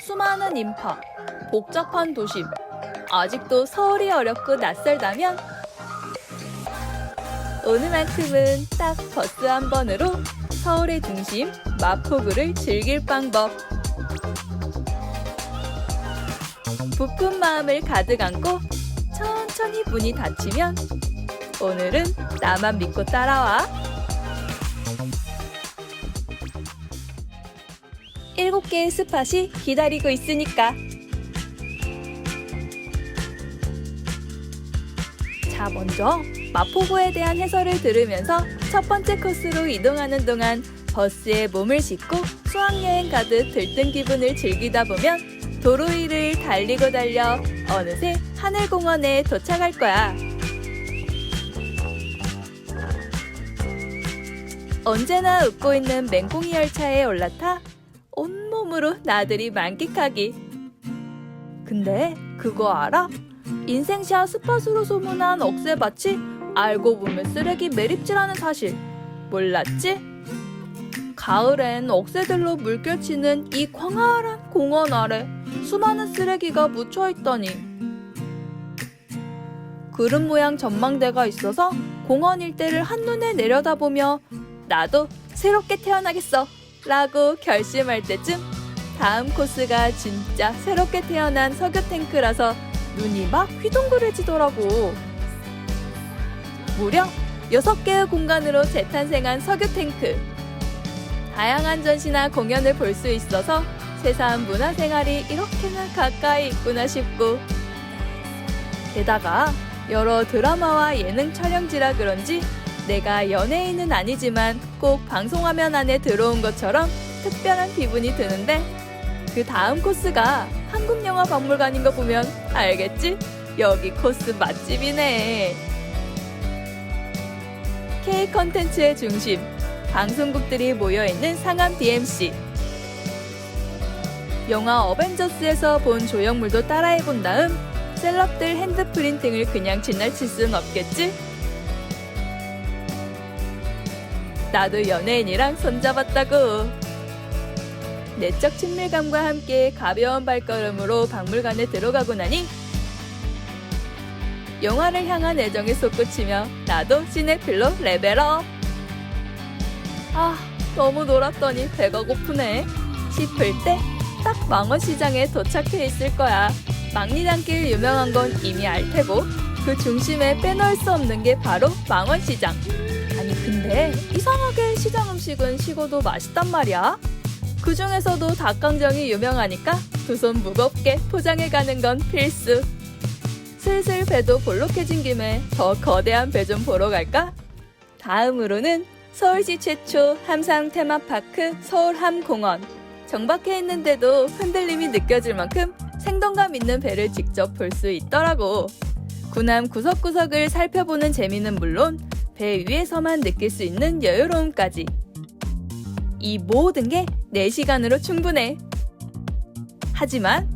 수많은 인파, 복잡한 도심, 아직도 서울이 어렵고 낯설다면 오늘만큼은 딱 버스 한 번으로 서울의 중심 마포구를 즐길 방법. 부푼 마음을 가득 안고 천천히 문이 닫히면 오늘은 나만 믿고 따라와. 7개의 스팟이 기다리고 있으니까. 자, 먼저 마포구에 대한 해설을 들으면서 첫 번째 코스로 이동하는 동안 버스에 몸을 싣고 수학여행 가듯 들뜬 기분을 즐기다 보면 도로 위를 달리고 달려 어느새 하늘공원에 도착할 거야. 언제나 웃고 있는 맹꽁이 열차에 올라타 온몸으로 나들이 만끽하기. 근데 그거 알아? 인생샷 스팟으로 소문난 억새밭이 알고 보면 쓰레기 매립지라는 사실 몰랐지? 가을엔 억새들로 물결치는 이 광활한 공원 아래 수많은 쓰레기가 묻혀있다니. 구름 모양 전망대가 있어서 공원 일대를 한눈에 내려다보며 나도 새롭게 태어나겠어 라고 결심할 때쯤 다음 코스가 진짜 새롭게 태어난 석유 탱크라서 눈이 막 휘둥그레지더라고. 무려 6개의 공간으로 재탄생한 석유 탱크. 다양한 전시나 공연을 볼 수 있어서 세상 문화생활이 이렇게나 가까이 있구나 싶고, 게다가 여러 드라마와 예능 촬영지라 그런지 내가 연예인은 아니지만 꼭 방송화면 안에 들어온 것처럼 특별한 기분이 드는데, 그 다음 코스가 한국영화박물관인 거 보면 알겠지? 여기 코스 맛집이네. K 컨텐츠의 중심, 방송국들이 모여있는 상암 DMC. 영화 어벤져스에서 본 조형물도 따라해본 다음 셀럽들 핸드프린팅을 그냥 지나칠 순 없겠지? 나도 연예인이랑 손잡았다고. 내적 친밀감과 함께 가벼운 발걸음으로 박물관에 들어가고 나니 영화를 향한 애정이 솟구치며 나도 시네필로 레벨업. 아, 너무 놀았더니 배가 고프네 싶을 때 딱 망원시장에 도착해 있을 거야. 망리단길 유명한 건 이미 알 테고 그 중심에 빼놓을 수 없는 게 바로 망원시장. 아니 근데 이상하게 시장 음식은 식어도 맛있단 말이야. 그 중에서도 닭강정이 유명하니까 두 손 무겁게 포장해 가는 건 필수. 슬슬 배도 볼록해진 김에 더 거대한 배 좀 보러 갈까? 다음으로는 서울시 최초 함상 테마파크 서울함공원. 정박해 있는데도 흔들림이 느껴질 만큼 생동감 있는 배를 직접 볼 수 있더라고. 군함 구석구석을 살펴보는 재미는 물론 배 위에서만 느낄 수 있는 여유로움까지. 이 모든 게 4시간으로 충분해. 하지만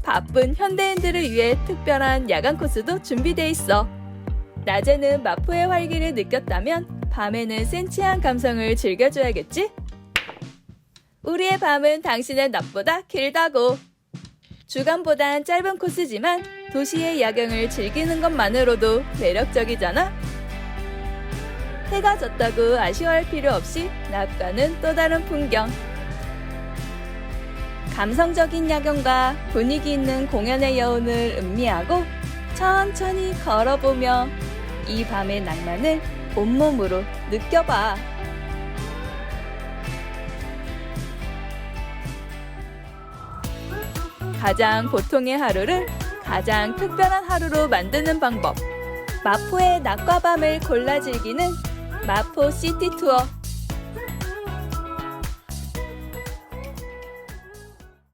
바쁜 현대인들을 위해 특별한 야간 코스도 준비돼 있어. 낮에는 마포의 활기를 느꼈다면 밤에는 센치한 감성을 즐겨줘야겠지? 우리의 밤은 당신의 낮보다 길다고. 주간보단 짧은 코스지만 도시의 야경을 즐기는 것만으로도 매력적이잖아? 해가 졌다고 아쉬워할 필요 없이 낮과는 또 다른 풍경. 감성적인 야경과 분위기 있는 공연의 여운을 음미하고 천천히 걸어보며 이 밤의 낭만을 온몸으로 느껴봐. 가장 보통의 하루를 가장 특별한 하루로 만드는 방법. 마포의 낮과 밤을 골라 즐기는 마포 시티 투어.